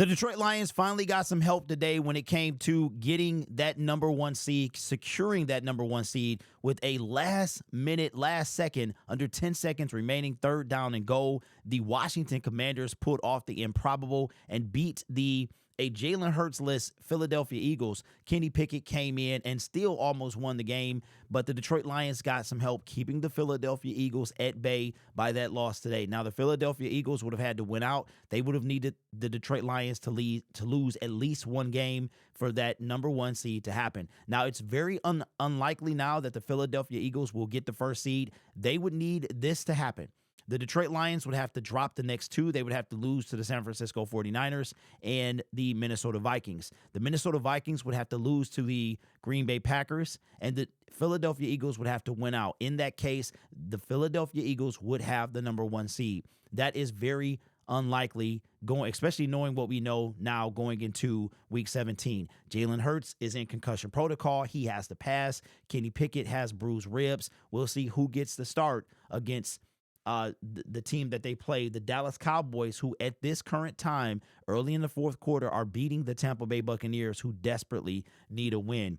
The Detroit Lions finally got some help today when it came to getting that number one seed, securing that number one seed with a last second, under 10 seconds remaining, third down and goal. The Washington Commanders pulled off the improbable and beat a Jalen Hurts-less Philadelphia Eagles. Kenny Pickett came in and still almost won the game, but the Detroit Lions got some help keeping the Philadelphia Eagles at bay by that loss today. Now, the Philadelphia Eagles would have had to win out. They would have needed the Detroit Lions to lose at least one game for that number one seed to happen. Now, it's very unlikely now that the Philadelphia Eagles will get the first seed. They would need this to happen. The Detroit Lions would have to drop the next two. They would have to lose to the San Francisco 49ers and the Minnesota Vikings. The Minnesota Vikings would have to lose to the Green Bay Packers, and the Philadelphia Eagles would have to win out. In that case, the Philadelphia Eagles would have the number one seed. That is very unlikely, especially knowing what we know now going into Week 17. Jalen Hurts is in concussion protocol. He has to pass. Kenny Pickett has bruised ribs. We'll see who gets the start against the team that they play, the Dallas Cowboys, who at this current time, early in the fourth quarter, are beating the Tampa Bay Buccaneers, who desperately need a win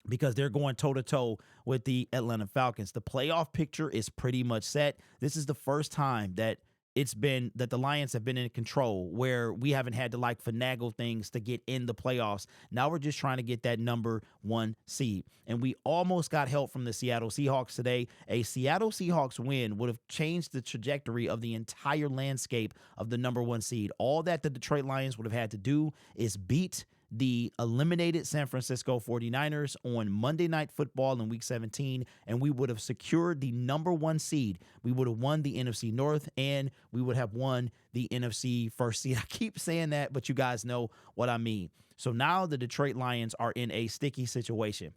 because they're going toe-to-toe with the Atlanta Falcons. The playoff picture is pretty much set. This is the first time that the Lions have been in control, where we haven't had to finagle things to get in the playoffs. Now we're just trying to get that number one seed. And we almost got help from the Seattle Seahawks today. A Seattle Seahawks win would have changed the trajectory of the entire landscape of the number one seed. All that the Detroit Lions would have had to do is beat the eliminated San Francisco 49ers on Monday Night Football in Week 17, and we would have secured the number one seed. We would have won the NFC North, and we would have won the NFC first seed. I keep saying that, but you guys know what I mean. So now the Detroit Lions are in a sticky situation.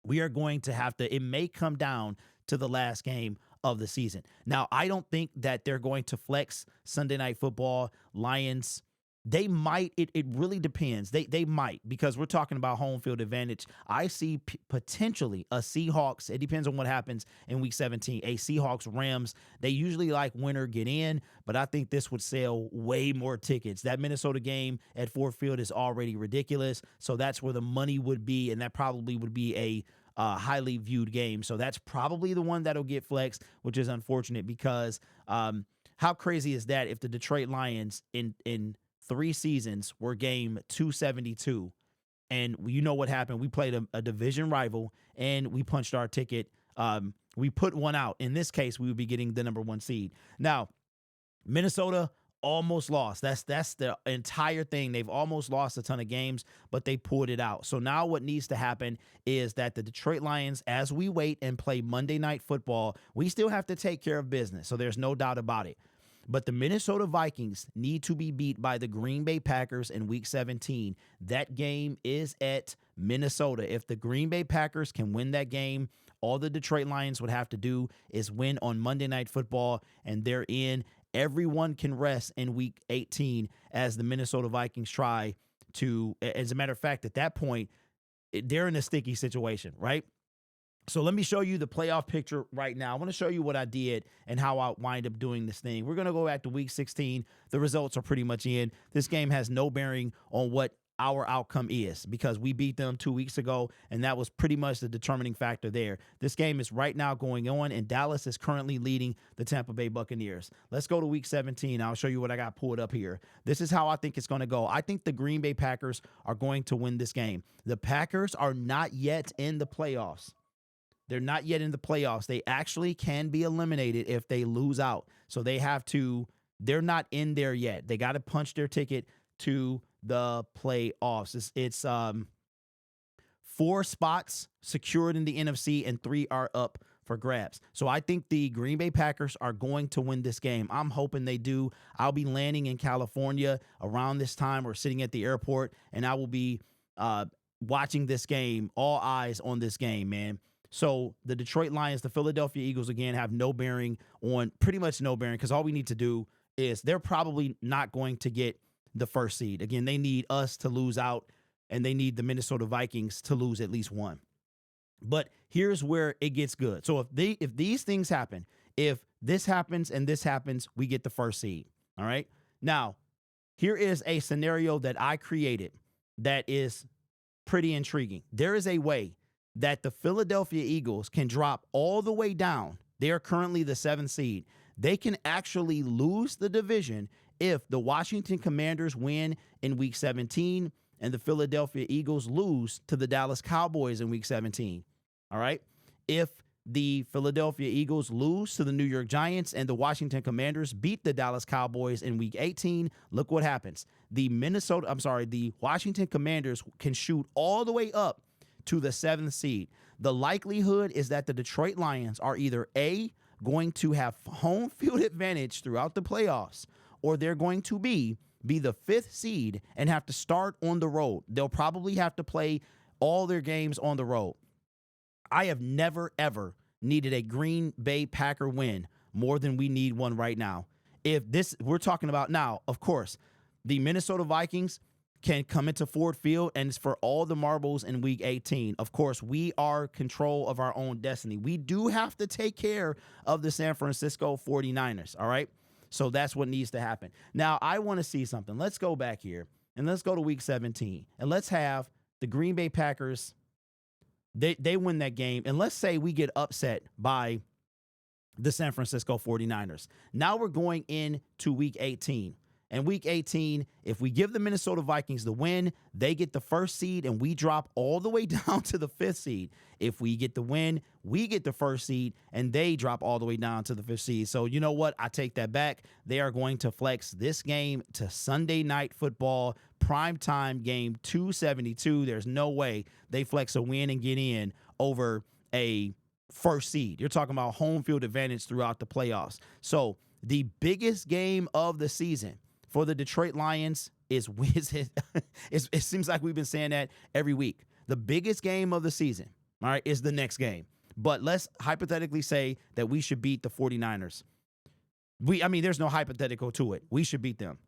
We are going to have to, it may come down to the last game of the season. Now, I don't think that they're going to flex Sunday Night Football. Lions, they might. It really depends. They might, because we're talking about home field advantage. I see potentially a Seahawks. It depends on what happens in Week 17. A Seahawks-Rams. They usually like winner get in, but I think this would sell way more tickets. That Minnesota game at Ford Field is already ridiculous, so that's where the money would be, and that probably would be a highly viewed game. So that's probably the one that'll get flexed, which is unfortunate because how crazy is that if the Detroit Lions in 3 seasons were game 272, and you know what happened? We played a division rival, and we punched our ticket. We put one out. In this case, we would be getting the number one seed. Now, Minnesota almost lost. That's the entire thing. They've almost lost a ton of games, but they pulled it out. So now what needs to happen is that the Detroit Lions, as we wait and play Monday Night Football, we still have to take care of business. So there's no doubt about it. But the Minnesota Vikings need to be beat by the Green Bay Packers in Week 17. That game is at Minnesota. If the Green Bay Packers can win that game, all the Detroit Lions would have to do is win on Monday Night Football, and they're in. Everyone can rest in Week 18 as the Minnesota Vikings try to, as a matter of fact, at that point, they're in a sticky situation, right? So let me show you the playoff picture right now. I want to show you what I did and how I wind up doing this thing. We're going to go back to Week 16. The results are pretty much in. This game has no bearing on what our outcome is because we beat them 2 weeks ago, and that was pretty much the determining factor there. This game is right now going on, and Dallas is currently leading the Tampa Bay Buccaneers. Let's go to Week 17. I'll show you what I got pulled up here. This is how I think it's going to go. I think the Green Bay Packers are going to win this game. The Packers are not yet in the playoffs. They're not yet in the playoffs. They actually can be eliminated if they lose out. So they're not in there yet. They got to punch their ticket to the playoffs. It's 4 spots secured in the NFC and 3 are up for grabs. So I think the Green Bay Packers are going to win this game. I'm hoping they do. I'll be landing in California around this time or sitting at the airport, and I will be watching this game, all eyes on this game, man. So the Detroit Lions, the Philadelphia Eagles, again, have pretty much no bearing, because all we need to do is they're probably not going to get the first seed. Again, they need us to lose out, and they need the Minnesota Vikings to lose at least one. But here's where it gets good. So if these things happen, if this happens and this happens, we get the first seed. All right. Now, here is a scenario that I created that is pretty intriguing. There is a way that the Philadelphia Eagles can drop all the way down. They are currently the 7th seed. They can actually lose the division if the Washington Commanders win in week 17 and the Philadelphia Eagles lose to the Dallas Cowboys in week 17. All right. If the Philadelphia Eagles lose to the New York Giants and the Washington Commanders beat the Dallas Cowboys in week 18, look what happens. The Washington Commanders can shoot all the way up to the 7th seed. The likelihood is that the Detroit Lions are either A, going to have home field advantage throughout the playoffs, or they're going to be the 5th seed and have to start on the road. They'll probably have to play all their games on the road. I have never, ever needed a Green Bay Packer win more than we need one right now. We're talking about now, of course, the Minnesota Vikings can come into Ford Field, and it's for all the marbles in week 18. Of course, we are control of our own destiny. We do have to take care of the San Francisco 49ers, all right? So that's what needs to happen. Now, I want to see something. Let's go back here, and let's go to week 17, and let's have the Green Bay Packers. They win that game, and let's say we get upset by the San Francisco 49ers. Now we're going into week 18. And week 18, if we give the Minnesota Vikings the win, they get the 1st seed, and we drop all the way down to the 5th seed. If we get the win, we get the 1st seed, and they drop all the way down to the 5th seed. So you know what? I take that back. They are going to flex this game to Sunday Night Football, primetime game 272. There's no way they flex a win and get in over a 1st seed. You're talking about home field advantage throughout the playoffs. So the biggest game of the season for the Detroit Lions is it seems like we've been saying that every week. The biggest game of the season, all right, is the next game. But let's hypothetically say that we should beat the 49ers. There's no hypothetical to it. We should beat them.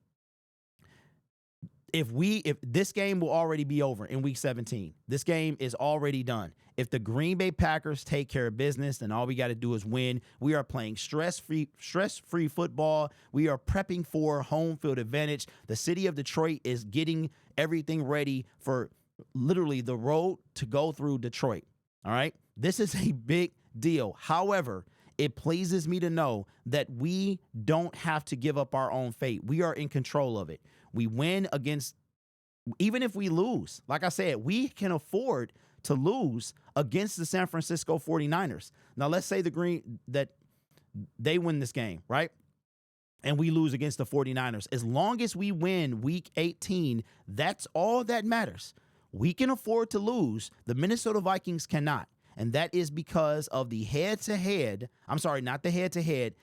If this game will already be over in week 17, this game is already done. If the Green Bay Packers take care of business, then all we got to do is win. We are playing stress-free football. We are prepping for home field advantage. The city of Detroit is getting everything ready for literally the road to go through Detroit. All right. This is a big deal. However, it pleases me to know that we don't have to give up our own fate. We are in control of it. We win against, even if we lose, like I said, we can afford to lose against the San Francisco 49ers. Now, let's say that they win this game, right? And we lose against the 49ers. As long as we win week 18, that's all that matters. We can afford to lose. The Minnesota Vikings cannot. And that is because of the head-to-head. I'm sorry, not the head-to-head.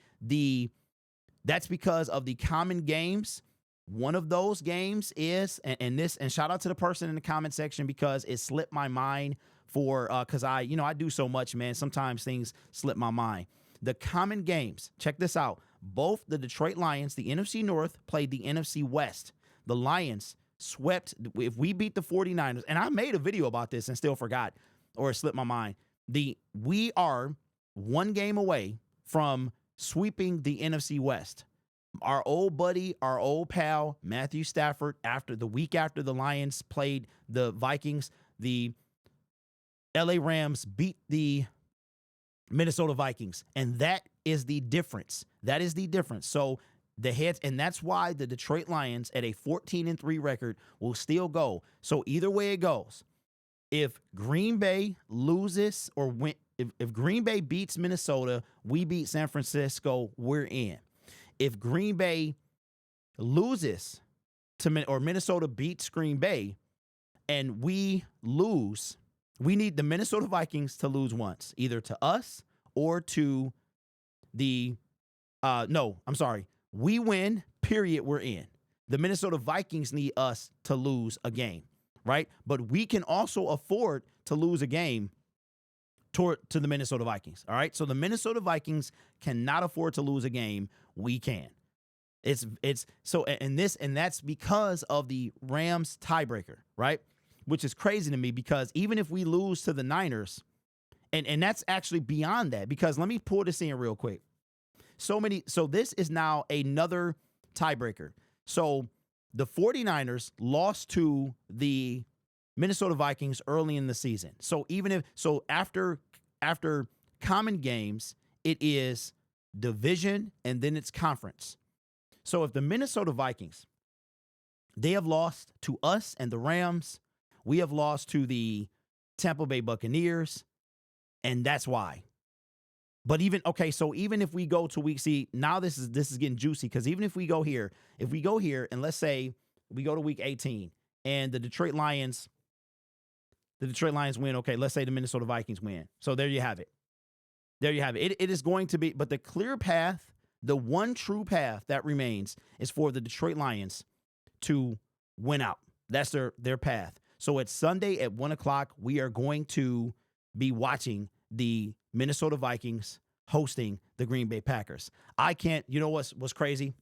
That's because of the common games. One of those games is, and shout out to the person in the comment section because it slipped my mind because I do so much, man. Sometimes things slip my mind. The common games, check this out. Both the Detroit Lions, the NFC North, played the NFC West. The Lions swept, if we beat the 49ers, and I made a video about this and still forgot, or it slipped my mind. We are one game away from sweeping the NFC West. Our old buddy, our old pal, Matthew Stafford, after the Lions played the Vikings, the LA Rams beat the Minnesota Vikings. And that is the difference. That is the difference. So and that's why the Detroit Lions at a 14-3 record will still go. So either way it goes, if Green Bay loses or if Green Bay beats Minnesota, we beat San Francisco, we're in. If Green Bay loses or Minnesota beats Green Bay and we lose, we need the Minnesota Vikings to lose once, either to us or to we win, period, we're in. The Minnesota Vikings need us to lose a game, right? But we can also afford to lose a game to the Minnesota Vikings, all right? So the Minnesota Vikings cannot afford to lose a game. We can. That's because of the Rams tiebreaker, right? Which is crazy to me because even if we lose to the Niners, and that's actually beyond that, because let me pull this in real quick. So this is now another tiebreaker. So the 49ers lost to the Minnesota Vikings early in the season. So after common games, it is division and then it's conference. So if the Minnesota Vikings, they have lost to us and the Rams, we have lost to the Tampa Bay Buccaneers, and that's why. But even if we go to now this is getting juicy, because even if we go here and let's say we go to week 18 and the Detroit Lions win, okay, let's say the Minnesota Vikings win. So there you have it. It is going to be, but the clear path, the one true path that remains is for the Detroit Lions to win out. That's their path. So it's Sunday at 1:00. We are going to be watching the Minnesota Vikings hosting the Green Bay Packers. You know what's crazy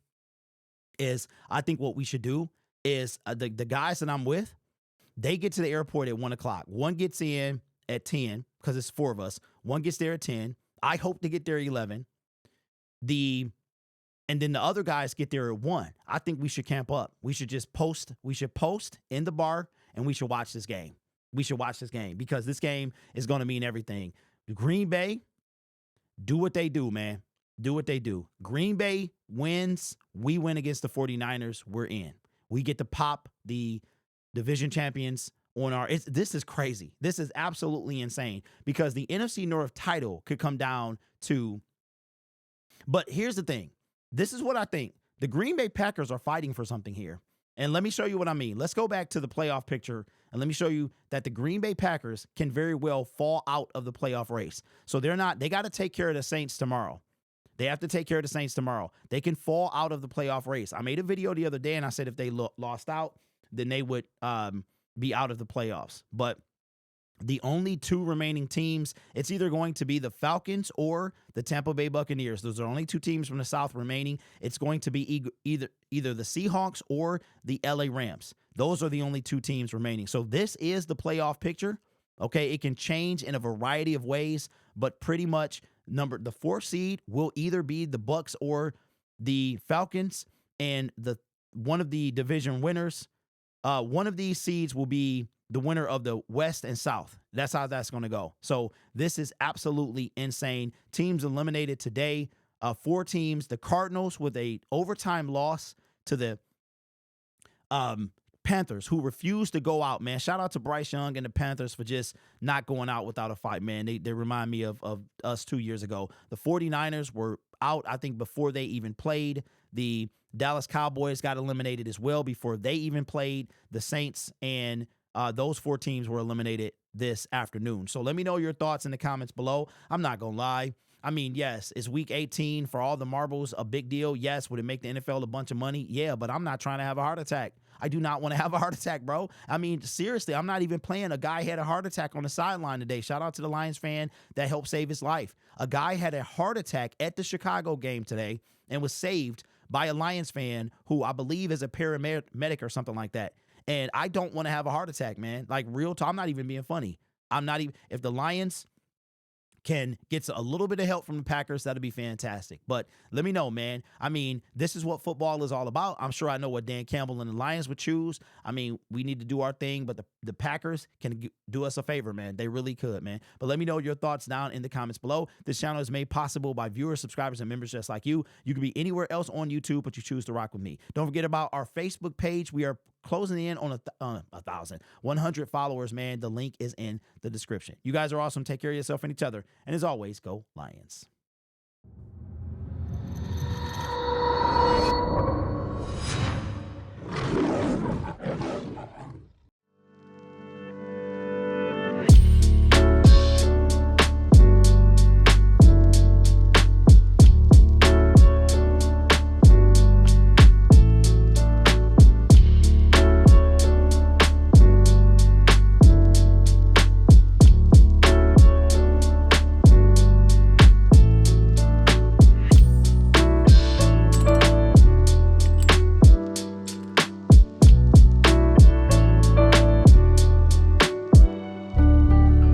is I think what we should do is the guys that I'm with, they get to the airport at 1:00. One gets in at 10 because it's 4 of us. One gets there at 10. I hope to get there at 11. And then the other guys get there at 1. I think we should camp up. We should just post. We should post in the bar and we should watch this game. We should watch this game because this game is going to mean everything. Green Bay, do what they do, man. Do what they do. Green Bay wins. We win against the 49ers. We're in. We get to pop the division champions on this is crazy. This is absolutely insane because the NFC North title could come down to, but here's the thing. This is what I think. The Green Bay Packers are fighting for something here. And let me show you what I mean. Let's go back to the playoff picture and let me show you that the Green Bay Packers can very well fall out of the playoff race. So they got to take care of the Saints tomorrow. They have to take care of the Saints tomorrow. They can fall out of the playoff race. I made a video the other day and I said if they lost out, then they would be out of the playoffs. But the only 2 remaining teams, it's either going to be the Falcons or the Tampa Bay Buccaneers. Those are only 2 teams from the South remaining. It's going to be either the Seahawks or the LA Rams. Those are the only 2 teams remaining. So this is the playoff picture. Okay, it can change in a variety of ways, but pretty much the 4th seed will either be the Bucs or the Falcons, and one of the division winners. One of these seeds will be the winner of the West and South. That's how that's going to go. So this is absolutely insane. Teams eliminated today. 4 teams. The Cardinals with a overtime loss to the Panthers, who refused to go out, man. Shout out to Bryce Young and the Panthers for just not going out without a fight, man. They remind me of us 2 years ago. The 49ers were out, I think, before they even played. The Dallas Cowboys got eliminated as well before they even played. The Saints and those 4 teams were eliminated this afternoon. So let me know your thoughts in the comments below. I'm not going to lie. I mean, yes, is week 18 for all the marbles a big deal? Yes. Would it make the NFL a bunch of money? Yeah, but I'm not trying to have a heart attack. I do not want to have a heart attack, bro. I mean, seriously, I'm not even playing. A guy had a heart attack on the sideline today. Shout out to the Lions fan that helped save his life. A guy had a heart attack at the Chicago game today and was saved by a Lions fan who I believe is a paramedic or something like that. And I don't want to have a heart attack, man. Like, real talk. I'm not even being funny. If the Lions can get a little bit of help from the Packers, that'd be fantastic. But let me know, man. I mean, this is what football is all about. I'm sure I know what Dan Campbell and the Lions would choose. I mean, we need to do our thing, but the Packers can do us a favor, man. They really could, man. But let me know your thoughts down in the comments below. This channel is made possible by viewers, subscribers, and members just like you. You can be anywhere else on YouTube, but you choose to rock with me. Don't forget about our Facebook page. We are closing in on 100 followers, man. The link is in the description. You guys are awesome. Take care of yourself and each other. And as always, go Lions.